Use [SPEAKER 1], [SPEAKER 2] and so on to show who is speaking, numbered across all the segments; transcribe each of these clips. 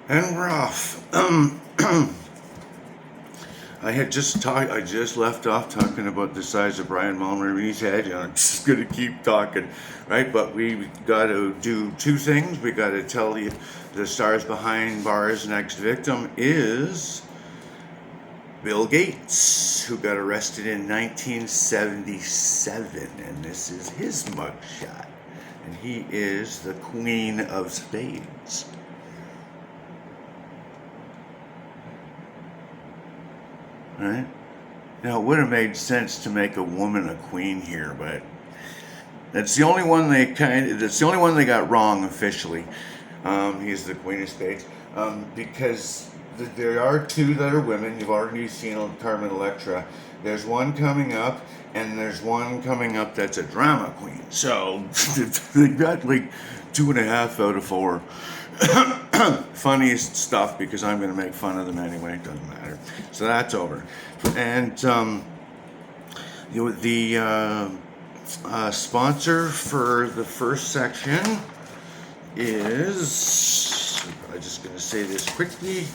[SPEAKER 1] And we're off. I just left off talking about the size of Brian Mulroney's head. I'm just gonna keep talking, right? But we got to do two things. We got to tell you the stars behind bars. Next victim is Bill Gates, who got arrested in 1977, and this is his mugshot. And he is the Queen of Spades. Right? Now, it would have made sense to make a woman a queen here, but that's the only one that's the only one they got wrong officially. He's the Queen of Spades. Because there are two that are women. You've already seen Carmen Electra. There's one coming up, and there's one coming up that's a drama queen. So they got like 2.5 out of 4. Funniest stuff, because I'm going to make fun of them anyway. It doesn't matter. So that's over. And the sponsor for the first section is, I'm just going to say this quickly.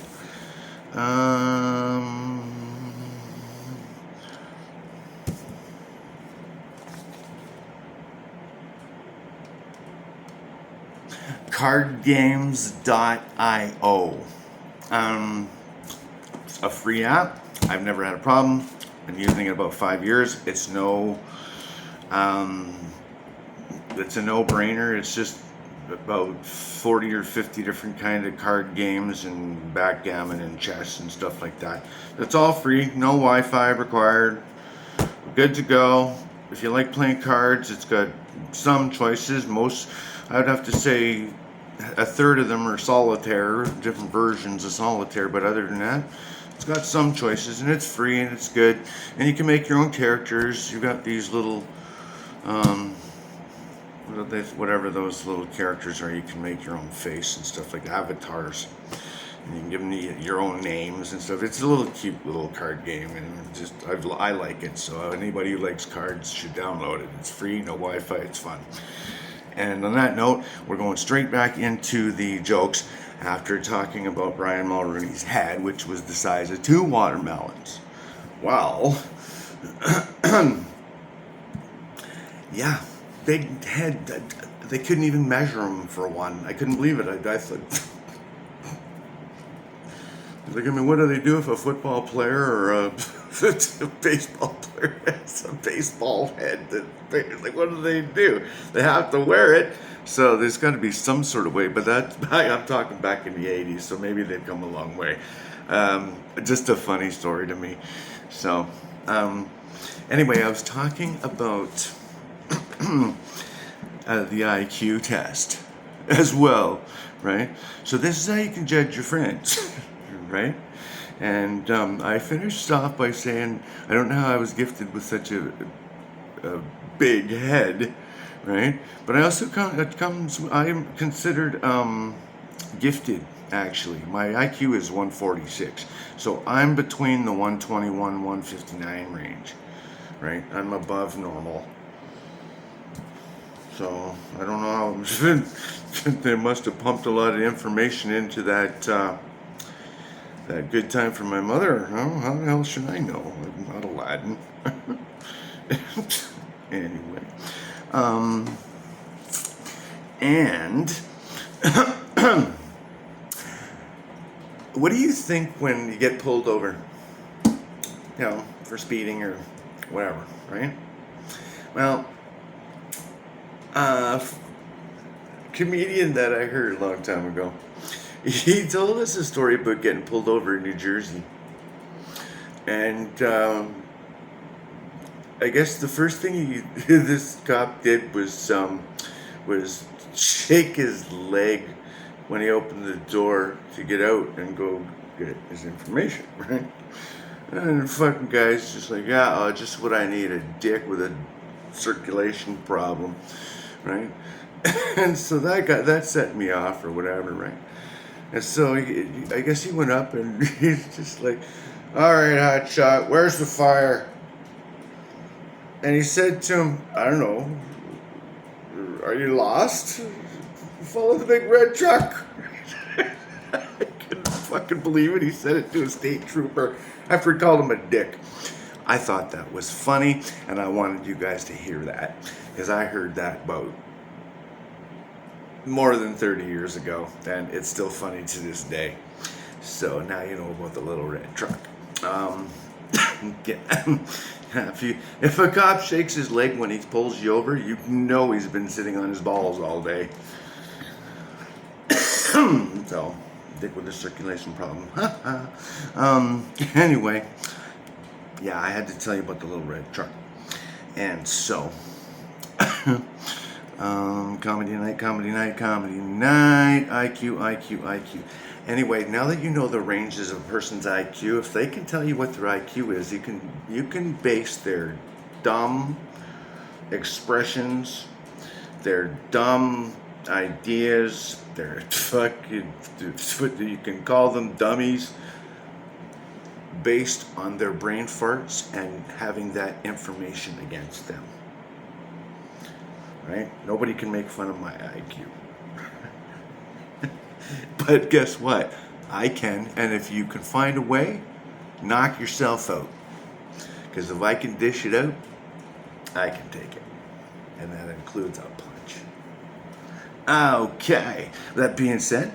[SPEAKER 1] Cardgames.io. A free app. I've never had a problem. Been using it about 5 years. It's a no-brainer. It's just about 40 or 50 different kind of card games and backgammon and chess and stuff like that. It's all free. No Wi-Fi required. Good to go. If you like playing cards, it's got some choices. I would have to say, a third of them are solitaire, different versions of solitaire, but other than that, it's got some choices, and it's free, and it's good, and you can make your own characters. You've got these little, whatever those little characters are, you can make your own face and stuff like avatars, and you can give them your own names and stuff. It's a little cute little card game, and I like it, so anybody who likes cards should download it. It's free, no Wi-Fi, it's fun. And on that note, we're going straight back into the jokes after talking about Brian Mulroney's head, which was the size of 2 watermelons. Well, yeah, big head. They couldn't even measure him for one. I couldn't believe it. I thought, like, I mean, what do they do if a football player or a baseball player has a baseball head? Like, what do they do? They have to wear it. So there's got to be some sort of way. But I'm talking back in the 80s, so maybe they've come a long way. Just a funny story to me. So anyway, I was talking about the IQ test as well, right? So this is how you can judge your friends. Right? And I finished off by saying, I don't know how I was gifted with such a big head, right? But I also I'm considered gifted, actually. My IQ is 146, so I'm between the 121, 159 range, right? I'm above normal. So I don't know how they must have pumped a lot of information into that good time for my mother. Oh, how the hell should I know? I'm not Aladdin. Anyway. And what do you think when you get pulled over? You know, for speeding or whatever, right? Well, comedian that I heard a long time ago, he told us a story about getting pulled over in New Jersey. And I guess the first thing this cop did was shake his leg when he opened the door to get out and go get his information, right? And the fucking guy's just like, yeah, just what I need, a dick with a circulation problem, right? And so that set me off or whatever, right? And so I guess he went up and he's just like, all right, hotshot, where's the fire? And he said to him, I don't know, are you lost? Follow the big red truck. fucking believe it. He said it to a state trooper after he called him a dick. I thought that was funny, and I wanted you guys to hear that, because I heard that about more than 30 years ago, and it's still funny to this day. So now you know about the little red truck. If a cop shakes his leg when he pulls you over, you know he's been sitting on his balls all day. So, dick with a circulation problem. Anyway, yeah, I had to tell you about the little red truck. And so, comedy night, IQ. Anyway, now that you know the ranges of a person's IQ, if they can tell you what their IQ is, you can base their dumb expressions, their dumb ideas, their fucking, you can call them dummies, based on their brain farts and having that information against them. Right? Nobody can make fun of my IQ. But guess what? I can, and if you can find a way, knock yourself out. Because if I can dish it out, I can take it. And that includes a punch. Okay, that being said,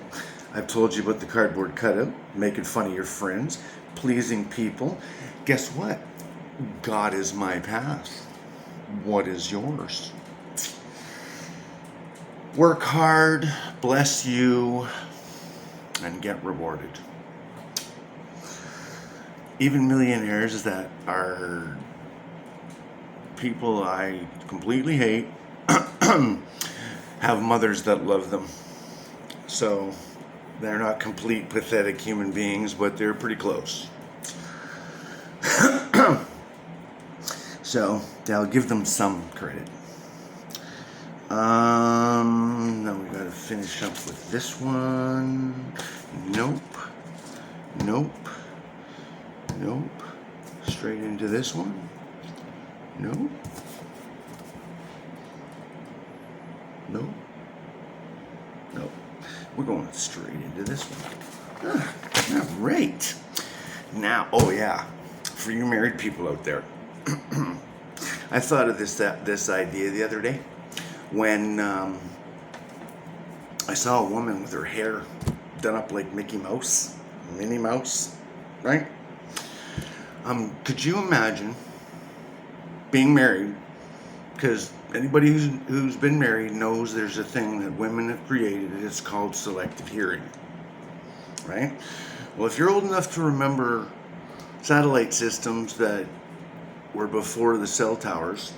[SPEAKER 1] I've told you about the cardboard cutout, making fun of your friends, pleasing people. Guess what? God is my path. What is yours? Work hard, bless you, and get rewarded. Even millionaires that are people I completely hate have mothers that love them. So they're not complete pathetic human beings, but they're pretty close. So I'll give them some credit. Now we gotta finish up with this one. Nope. Straight into this one. Nope. We're going straight into this one. All right. Now, oh yeah, for you married people out there, I thought of this idea the other day when I saw a woman with her hair done up like Minnie Mouse, right? Could you imagine being married? Because anybody who's been married knows there's a thing that women have created. It's called selective hearing, right? Well, if you're old enough to remember satellite systems that were before the cell towers,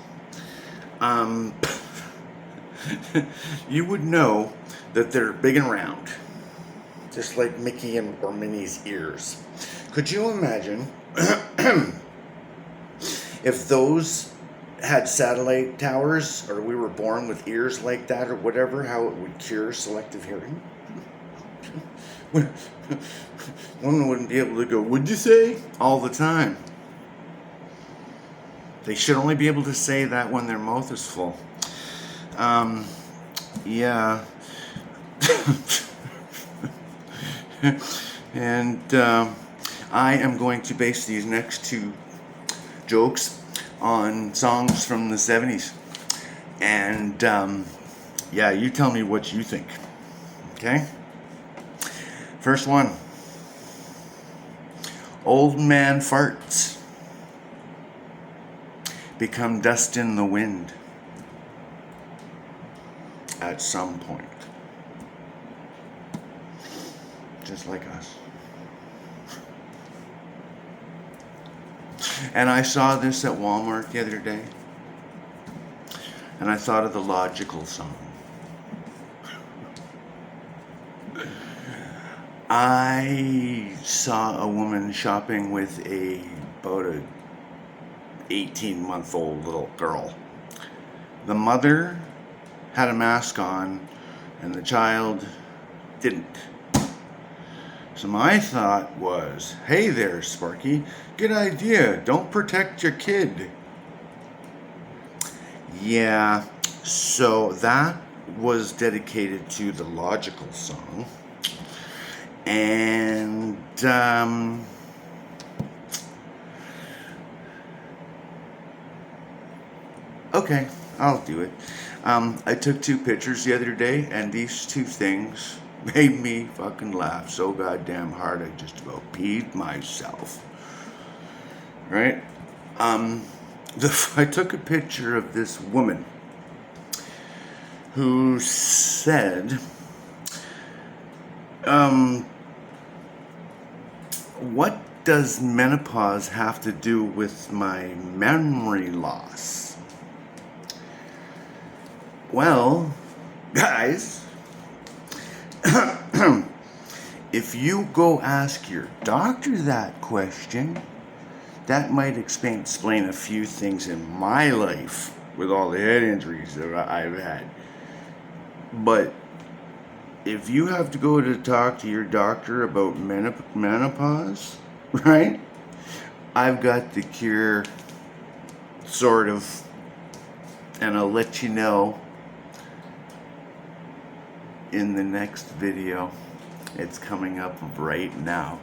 [SPEAKER 1] you would know that they're big and round, just like Mickey or Minnie's ears. Could you imagine if those had satellite towers, or we were born with ears like that, or whatever, how it would cure selective hearing? Women wouldn't be able to go, "What'd you say?" all the time. They should only be able to say that when their mouth is full. Yeah. And I am going to base these next two jokes on songs from the 70s. And yeah, you tell me what you think. Okay? First one. Old man farts become dust in the wind at some point. Just like us. And I saw this at Walmart the other day, and I thought of the Logical song. I saw a woman shopping with about a 18-month-old little girl. The mother had a mask on, and the child didn't. So my thought was, hey there, Sparky, good idea. Don't protect your kid. Yeah, so that was dedicated to the Logical song. And okay, I'll do it. I took 2 pictures the other day, and these 2 things made me fucking laugh so goddamn hard I just about peed myself. Right? I took a picture of this woman who said, what does menopause have to do with my memory loss? Well, guys, if you go ask your doctor that question, that might explain a few things in my life with all the head injuries that I've had. But if you have to go to talk to your doctor about menopause, right? I've got the cure, sort of, and I'll let you know in the next video. It's coming up right now.